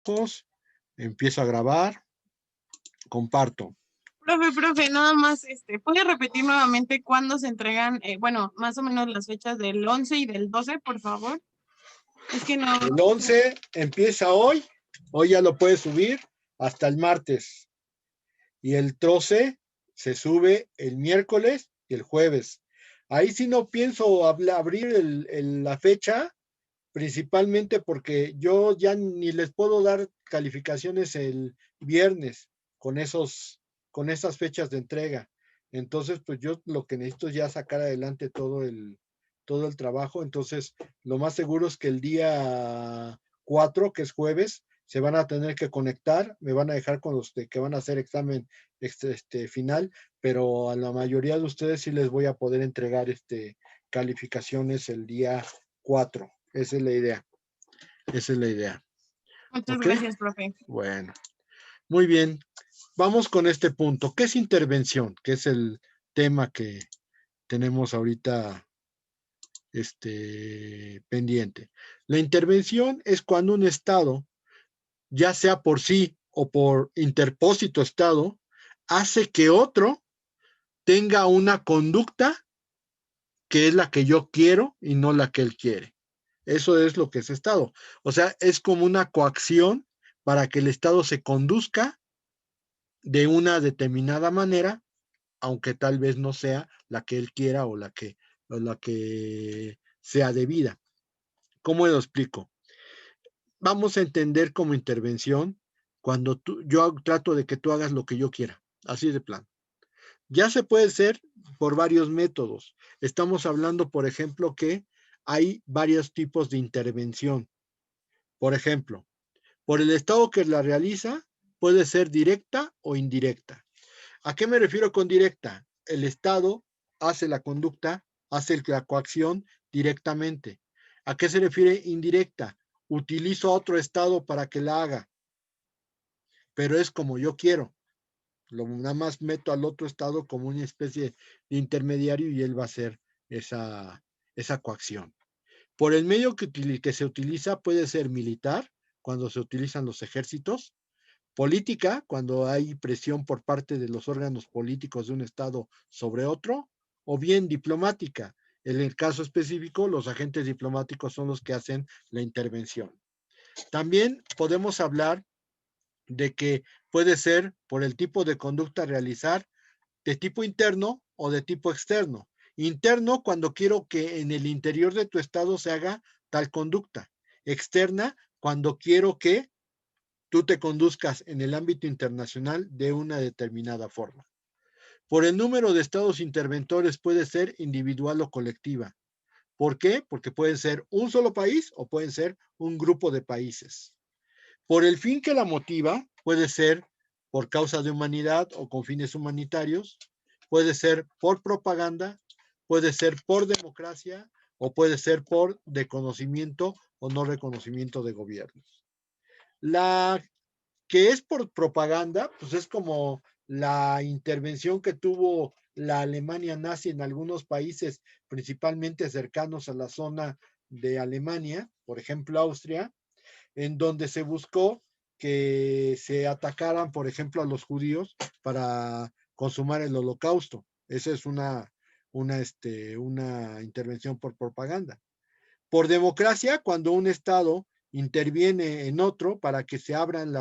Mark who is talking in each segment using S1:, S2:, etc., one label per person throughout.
S1: ojos, empiezo a grabar, comparto.
S2: Profe, nada más, ¿puede repetir nuevamente cuándo se entregan, bueno, más o menos las fechas del 11 y del 12, por favor? Es que no.
S1: El 11 empieza hoy ya lo puedes subir hasta el martes. Y el 12 se sube el miércoles y el jueves. Ahí sí no pienso abrir la fecha, principalmente porque yo ya ni les puedo dar calificaciones el viernes con esas fechas de entrega. Entonces, pues yo lo que necesito es ya sacar adelante todo el trabajo. Entonces, lo más seguro es que el día 4, que es jueves, se van a tener que conectar, me van a dejar con los que van a hacer examen final, pero a la mayoría de ustedes sí les voy a poder entregar calificaciones el día 4. Esa es la idea.
S2: Muchas
S1: ¿Ok?
S2: gracias, profe.
S1: Bueno, muy bien. Vamos con este punto. ¿Qué es intervención? Que es el tema que tenemos ahorita pendiente. La intervención es cuando un Estado, ya sea por sí o por interpósito Estado, hace que otro tenga una conducta que es la que yo quiero y no la que él quiere. Eso es lo que es Estado. O sea, es como una coacción para que el Estado se conduzca de una determinada manera, aunque tal vez no sea la que él quiera o la que sea debida. ¿Cómo lo explico? Vamos a entender como intervención cuando yo trato de que tú hagas lo que yo quiera, así de plano. Ya se puede hacer por varios métodos. Estamos hablando, por ejemplo, que hay varios tipos de intervención. Por ejemplo, por el Estado que la realiza, puede ser directa o indirecta. ¿A qué me refiero con directa? El Estado hace la conducta, hace la coacción directamente. ¿A qué se refiere indirecta? Utilizo a otro Estado para que la haga, pero es como yo quiero. Nada más meto al otro Estado como una especie de intermediario y él va a hacer esa coacción. Por el medio que se utiliza puede ser militar, cuando se utilizan los ejércitos, política, cuando hay presión por parte de los órganos políticos de un Estado sobre otro, o bien diplomática. En el caso específico, los agentes diplomáticos son los que hacen la intervención. También podemos hablar de que puede ser por el tipo de conducta a realizar, de tipo interno o de tipo externo. Interno, cuando quiero que en el interior de tu Estado se haga tal conducta. Externa, cuando quiero que tú te conduzcas en el ámbito internacional de una determinada forma. Por el número de estados interventores puede ser individual o colectiva. ¿Por qué? Porque pueden ser un solo país o pueden ser un grupo de países. Por el fin que la motiva, puede ser por causa de humanidad o con fines humanitarios, puede ser por propaganda, puede ser por democracia o puede ser por reconocimiento o no reconocimiento de gobiernos. La que es por propaganda, pues es como la intervención que tuvo la Alemania nazi en algunos países, principalmente cercanos a la zona de Alemania, por ejemplo Austria, en donde se buscó que se atacaran, por ejemplo, a los judíos para consumar el holocausto. Esa es una intervención por propaganda. Por democracia, cuando un Estado interviene en otro para que se abran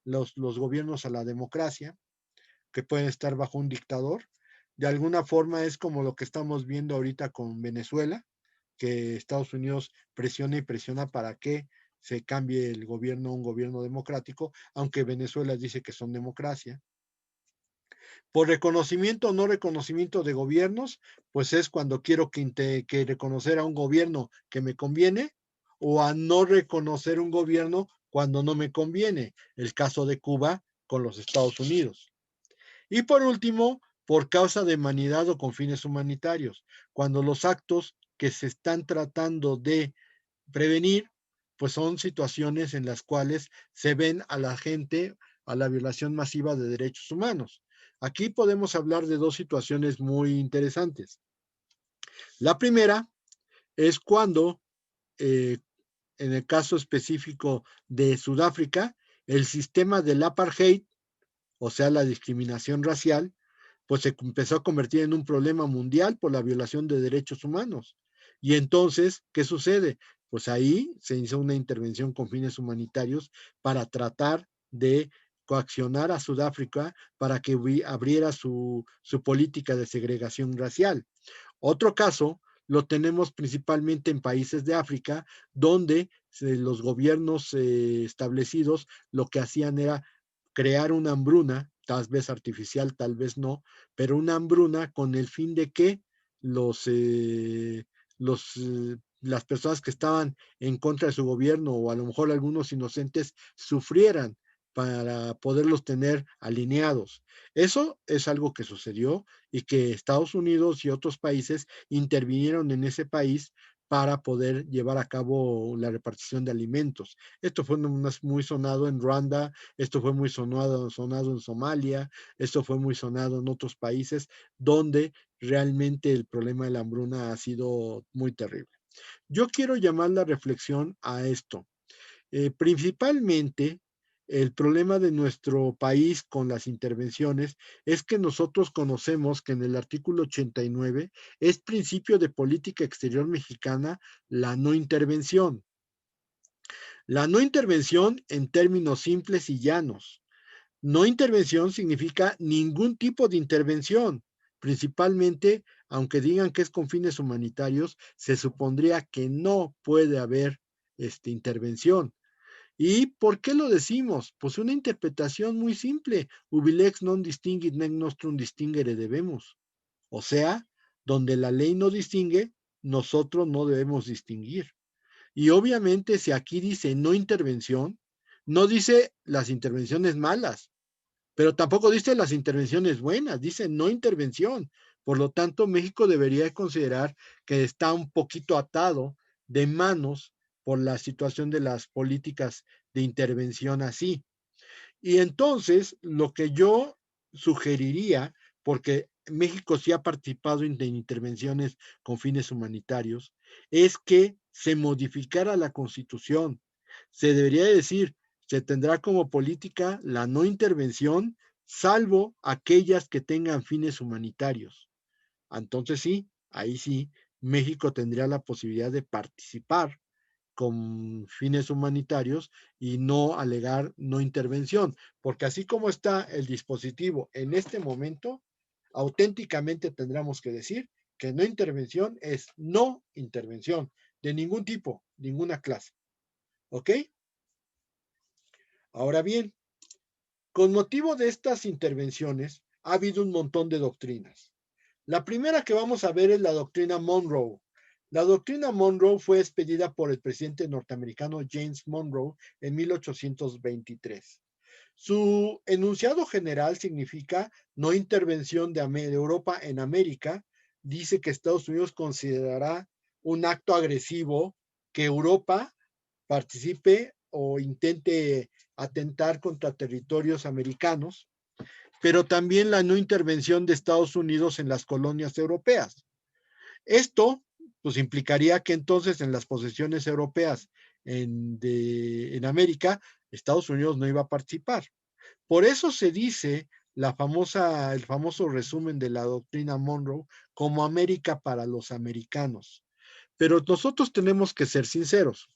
S1: los gobiernos a la democracia, que pueden estar bajo un dictador. De alguna forma es como lo que estamos viendo ahorita con Venezuela, que Estados Unidos presiona y presiona para que se cambie el gobierno a un gobierno democrático, aunque Venezuela dice que son democracia. Por reconocimiento o no reconocimiento de gobiernos, pues es cuando quiero que reconocer a un gobierno que me conviene o a no reconocer un gobierno cuando no me conviene. El caso de Cuba con los Estados Unidos. Y por último, por causa de humanidad o con fines humanitarios, cuando los actos que se están tratando de prevenir, pues son situaciones en las cuales se ven a la gente a la violación masiva de derechos humanos. Aquí podemos hablar de dos situaciones muy interesantes. La primera es cuando, en el caso específico de Sudáfrica, el sistema del apartheid, o sea, la discriminación racial, pues se empezó a convertir en un problema mundial por la violación de derechos humanos. Y entonces, ¿qué sucede? Pues ahí se hizo una intervención con fines humanitarios para tratar de coaccionar a Sudáfrica para que abriera su política de segregación racial. Otro caso lo tenemos principalmente en países de África, donde los gobiernos establecidos lo que hacían era crear una hambruna, tal vez artificial, tal vez no, pero una hambruna con el fin de que las personas que estaban en contra de su gobierno o a lo mejor algunos inocentes sufrieran para poderlos tener alineados. Eso es algo que sucedió y que Estados Unidos y otros países intervinieron en ese país para poder llevar a cabo la repartición de alimentos. Esto fue muy sonado en Ruanda, esto fue muy sonado en Somalia, esto fue muy sonado en otros países donde realmente el problema de la hambruna ha sido muy terrible. Yo quiero llamar la reflexión a esto. Principalmente, el problema de nuestro país con las intervenciones es que nosotros conocemos que en el artículo 89 es principio de política exterior mexicana la no intervención. La no intervención en términos simples y llanos. No intervención significa ningún tipo de intervención. Principalmente, aunque digan que es con fines humanitarios, se supondría que no puede haber intervención. ¿Y por qué lo decimos? Pues una interpretación muy simple. Ubilex non distinguit nec nostrum distingere debemos. O sea, donde la ley no distingue, nosotros no debemos distinguir. Y obviamente si aquí dice no intervención, no dice las intervenciones malas, pero tampoco dice las intervenciones buenas, dice no intervención. Por lo tanto, México debería considerar que está un poquito atado de manos por la situación de las políticas de intervención así. Y entonces, lo que yo sugeriría, porque México sí ha participado en intervenciones con fines humanitarios, es que se modificara la Constitución. Se debería decir, se tendrá como política la no intervención, salvo aquellas que tengan fines humanitarios. Entonces sí, ahí sí, México tendría la posibilidad de participar con fines humanitarios y no alegar no intervención, porque así como está el dispositivo en este momento, auténticamente tendríamos que decir que no intervención es no intervención de ningún tipo, ninguna clase. ¿Ok? Ahora bien, con motivo de estas intervenciones ha habido un montón de doctrinas. La primera que vamos a ver es la doctrina Monroe. La doctrina Monroe fue expedida por el presidente norteamericano James Monroe en 1823. Su enunciado general significa no intervención de Europa en América. Dice que Estados Unidos considerará un acto agresivo que Europa participe o intente atentar contra territorios americanos, pero también la no intervención de Estados Unidos en las colonias europeas. Esto pues implicaría que entonces en las posesiones europeas en América, Estados Unidos no iba a participar. Por eso se dice el famoso resumen de la doctrina Monroe como América para los americanos. Pero nosotros tenemos que ser sinceros.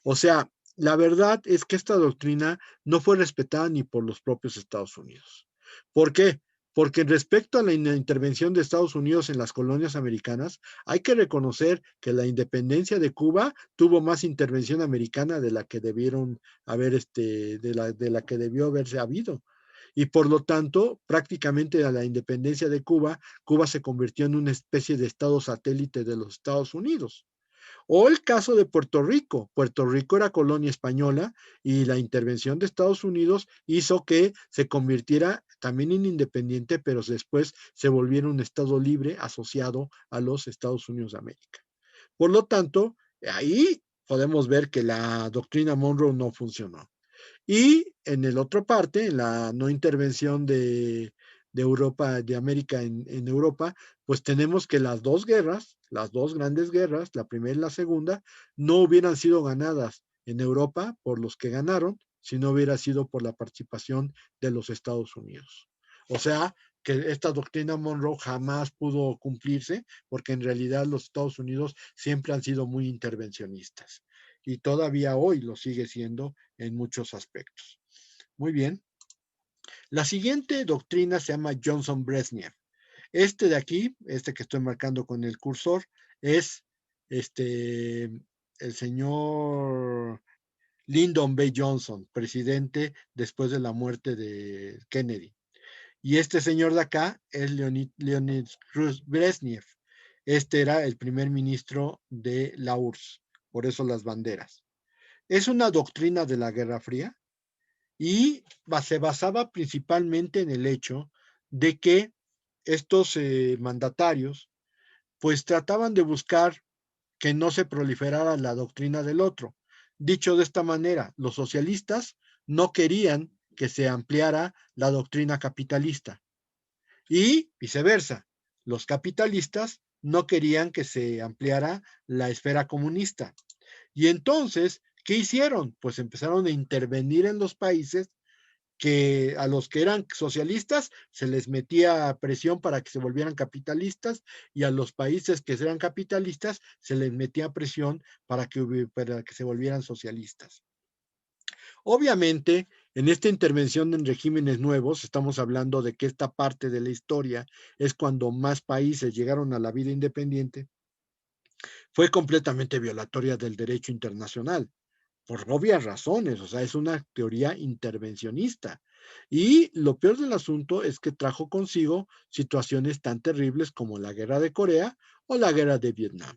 S1: O sea, la verdad es que esta doctrina no fue respetada ni por los propios Estados Unidos. ¿Por qué? Porque respecto a la intervención de Estados Unidos en las colonias americanas, hay que reconocer que la independencia de Cuba tuvo más intervención americana de la que debieron haber, de la que debió haberse habido. Y por lo tanto, prácticamente a la independencia de Cuba, Cuba se convirtió en una especie de estado satélite de los Estados Unidos. O el caso de Puerto Rico. Puerto Rico era colonia española y la intervención de Estados Unidos hizo que se convirtiera también en independiente, pero después se volviera un estado libre asociado a los Estados Unidos de América. Por lo tanto, ahí podemos ver que la doctrina Monroe no funcionó. Y en el otro parte, en la no intervención de Europa, de América en Europa, pues tenemos que las dos guerras, las dos grandes guerras, la primera y la segunda, no hubieran sido ganadas en Europa por los que ganaron, si no hubiera sido por la participación de los Estados Unidos. O sea, que esta doctrina Monroe jamás pudo cumplirse porque en realidad los Estados Unidos siempre han sido muy intervencionistas y todavía hoy lo sigue siendo en muchos aspectos. Muy bien. La siguiente doctrina se llama Johnson-Brezhnev. Este de aquí, este que estoy marcando con el cursor, es el señor Lyndon B. Johnson, presidente después de la muerte de Kennedy. Y este señor de acá es Leonid Brezhnev. Este era el primer ministro de la URSS, por eso las banderas. Es una doctrina de la Guerra Fría y se basaba principalmente en el hecho de que estos mandatarios pues trataban de buscar que no se proliferara la doctrina del otro. Dicho de esta manera, los socialistas no querían que se ampliara la doctrina capitalista y viceversa. Los capitalistas no querían que se ampliara la esfera comunista. Y entonces, ¿qué hicieron? Pues empezaron a intervenir en los países que a los que eran socialistas se les metía presión para que se volvieran capitalistas y a los países que eran capitalistas se les metía presión para que se volvieran socialistas. Obviamente, en esta intervención en regímenes nuevos, estamos hablando de que esta parte de la historia es cuando más países llegaron a la vida independiente, fue completamente violatoria del derecho internacional por obvias razones, o sea, es una teoría intervencionista. Y lo peor del asunto es que trajo consigo situaciones tan terribles como la guerra de Corea o la guerra de Vietnam.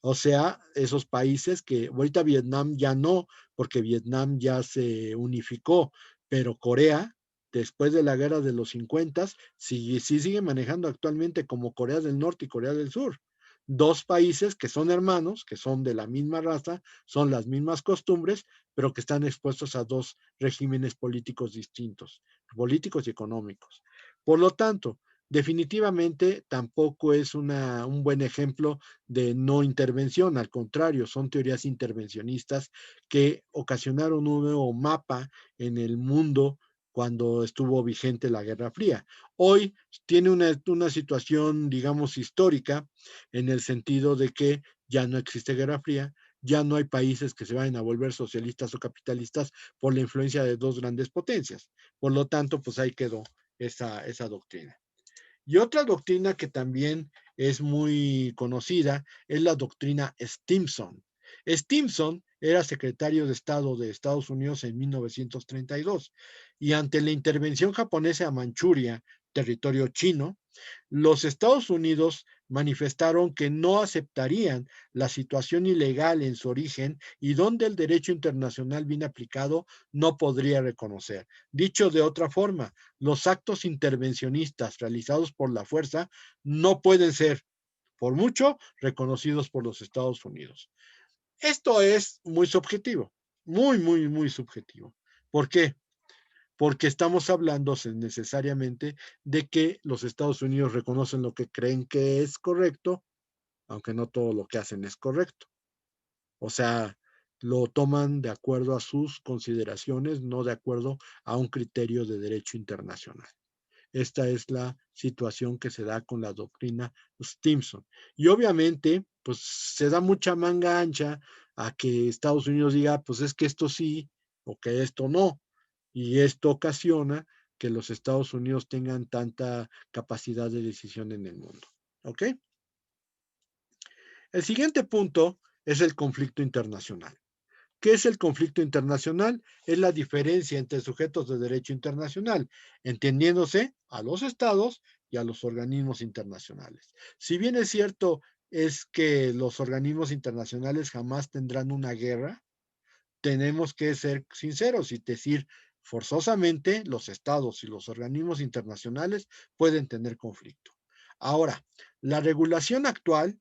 S1: O sea, esos países que ahorita Vietnam ya no, porque Vietnam ya se unificó, pero Corea, después de la guerra de los 50, sí sigue manejando actualmente como Corea del Norte y Corea del Sur. Dos países que son hermanos, que son de la misma raza, son las mismas costumbres, pero que están expuestos a dos regímenes políticos distintos, políticos y económicos. Por lo tanto, definitivamente tampoco es un buen ejemplo de no intervención, al contrario, son teorías intervencionistas que ocasionaron un nuevo mapa en el mundo cuando estuvo vigente la Guerra Fría. Hoy tiene una situación, digamos, histórica, en el sentido de que ya no existe Guerra Fría, ya no hay países que se vayan a volver socialistas o capitalistas por la influencia de dos grandes potencias. Por lo tanto, pues ahí quedó esa doctrina. Y otra doctrina que también es muy conocida es la doctrina Stimson. Stimson era secretario de Estado de Estados Unidos en 1932 y ante la intervención japonesa a Manchuria, territorio chino, los Estados Unidos manifestaron que no aceptarían la situación ilegal en su origen y donde el derecho internacional bien aplicado no podría reconocer. Dicho de otra forma, los actos intervencionistas realizados por la fuerza no pueden ser, por mucho, reconocidos por los Estados Unidos. Esto es muy subjetivo, muy subjetivo. ¿Por qué? Porque estamos hablando necesariamente de que los Estados Unidos reconocen lo que creen que es correcto, aunque no todo lo que hacen es correcto. O sea, lo toman de acuerdo a sus consideraciones, no de acuerdo a un criterio de derecho internacional. Esta es la situación que se da con la doctrina Stimson. Y obviamente, pues se da mucha manga ancha a que Estados Unidos diga, pues es que esto sí o que esto no. Y esto ocasiona que los Estados Unidos tengan tanta capacidad de decisión en el mundo. ¿Ok? El siguiente punto es el conflicto internacional. ¿Qué es el conflicto internacional? Es la diferencia entre sujetos de derecho internacional, entendiéndose a los estados y a los organismos internacionales. Si bien es cierto es que los organismos internacionales jamás tendrán una guerra, tenemos que ser sinceros y decir, forzosamente los estados y los organismos internacionales pueden tener conflicto. Ahora, la regulación actual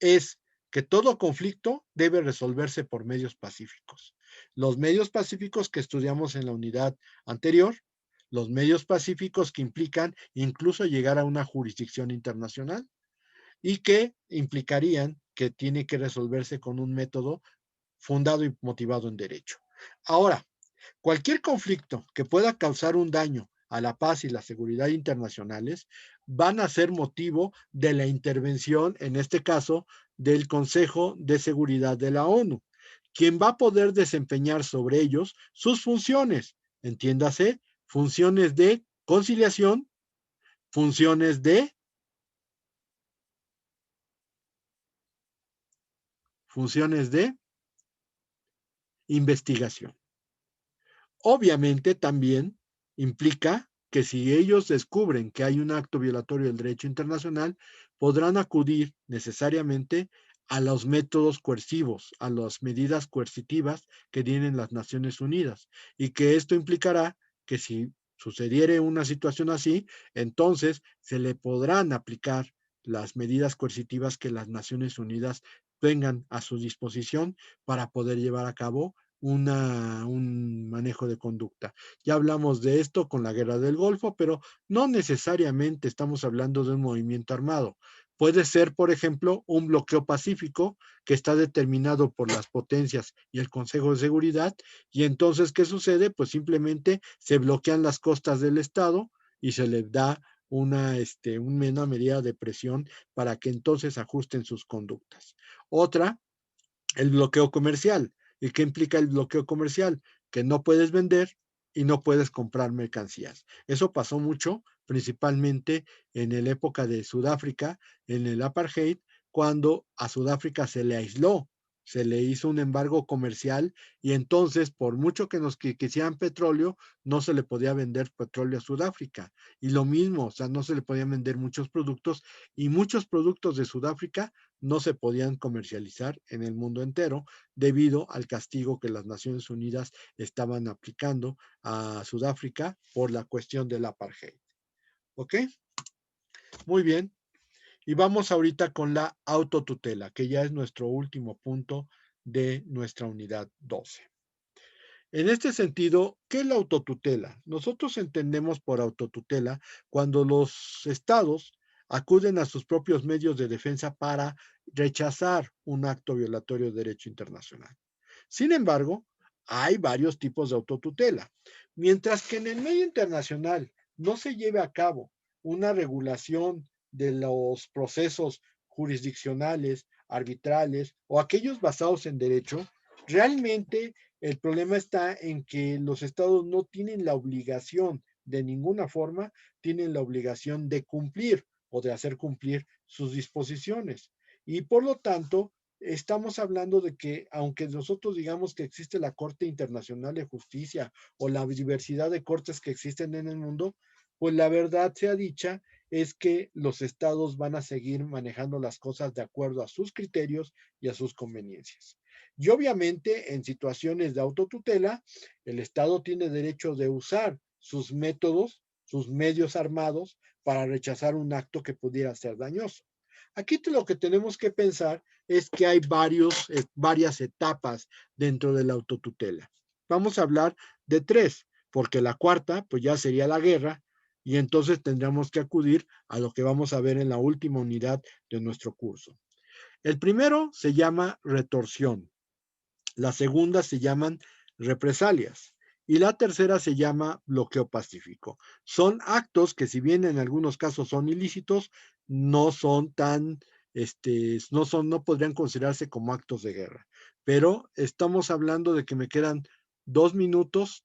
S1: es que todo conflicto debe resolverse por medios pacíficos. Los medios pacíficos que estudiamos en la unidad anterior, los medios pacíficos que implican incluso llegar a una jurisdicción internacional y que implicarían que tiene que resolverse con un método fundado y motivado en derecho. Ahora, Cualquier conflicto que pueda causar un daño a la paz y la seguridad internacionales van a ser motivo de la intervención, en este caso, del Consejo de Seguridad de la ONU, quien va a poder desempeñar sobre ellos sus funciones, entiéndase, funciones de conciliación, funciones de investigación. Obviamente también implica que si ellos descubren que hay un acto violatorio del derecho internacional, podrán acudir necesariamente a los métodos coercivos, a las medidas coercitivas que tienen las Naciones Unidas, y que esto implicará que si sucediere una situación así, entonces se le podrán aplicar las medidas coercitivas que las Naciones Unidas tengan a su disposición para poder llevar a cabo un manejo de conducta. Ya hablamos de esto con la guerra del Golfo, pero no necesariamente estamos hablando de un movimiento armado. Puede ser, por ejemplo, un bloqueo pacífico que está determinado por las potencias y el Consejo de Seguridad, y entonces, ¿qué sucede? Pues simplemente se bloquean las costas del Estado y se les da una medida de presión para que entonces ajusten sus conductas. Otra, el bloqueo comercial. ¿Y qué implica el bloqueo comercial? Que no puedes vender y no puedes comprar mercancías. Eso pasó mucho, principalmente en la época de Sudáfrica, en el apartheid, cuando a Sudáfrica se le aisló, se le hizo un embargo comercial y entonces, por mucho que nos quisieran petróleo, no se le podía vender petróleo a Sudáfrica. Y lo mismo, o sea, no se le podían vender muchos productos y muchos productos de Sudáfrica no se podían comercializar en el mundo entero debido al castigo que las Naciones Unidas estaban aplicando a Sudáfrica por la cuestión del apartheid. ¿Ok? Muy bien. Y vamos ahorita con la autotutela, que ya es nuestro último punto de nuestra unidad 12. En este sentido, ¿qué es la autotutela? Nosotros entendemos por autotutela cuando los estados acuden a sus propios medios de defensa para rechazar un acto violatorio de derecho internacional. Sin embargo, hay varios tipos de autotutela. Mientras que en el medio internacional no se lleve a cabo una regulación de los procesos jurisdiccionales, arbitrales o aquellos basados en derecho, realmente el problema está en que los estados no tienen la obligación, de ninguna forma, tienen la obligación de cumplir o de hacer cumplir sus disposiciones. Y por lo tanto, estamos hablando de que, aunque nosotros digamos que existe la Corte Internacional de Justicia o la diversidad de cortes que existen en el mundo, pues la verdad sea dicha es que los estados van a seguir manejando las cosas de acuerdo a sus criterios y a sus conveniencias. Y obviamente en situaciones de autotutela, el Estado tiene derecho de usar sus métodos, sus medios armados para rechazar un acto que pudiera ser dañoso. Aquí lo que tenemos que pensar es que hay varias etapas dentro de la autotutela. Vamos a hablar de tres, porque la cuarta pues ya sería la guerra y entonces tendríamos que acudir a lo que vamos a ver en la última unidad de nuestro curso. El primero se llama retorsión. La segunda se llaman represalias y la tercera se llama bloqueo pacífico. Son actos que si bien en algunos casos son ilícitos, no son tan, no podrían considerarse como actos de guerra. Pero estamos hablando de que me quedan 2 minutos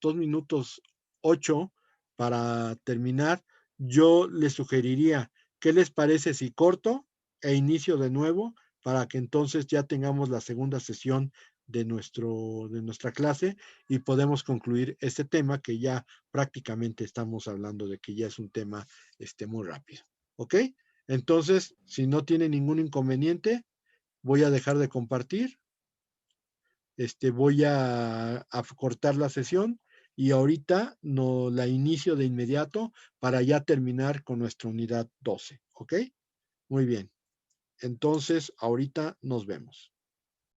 S1: 8 para terminar. Yo les sugeriría, ¿qué les parece si corto e inicio de nuevo para que entonces ya tengamos la segunda sesión de nuestra clase y podemos concluir este tema que ya prácticamente estamos hablando de que ya es un tema muy rápido. ¿Ok? Entonces, si no tiene ningún inconveniente, voy a dejar de compartir, voy a cortar la sesión y ahorita no la inicio de inmediato para ya terminar con nuestra unidad 12. ¿Ok? Muy bien. Entonces, ahorita nos vemos.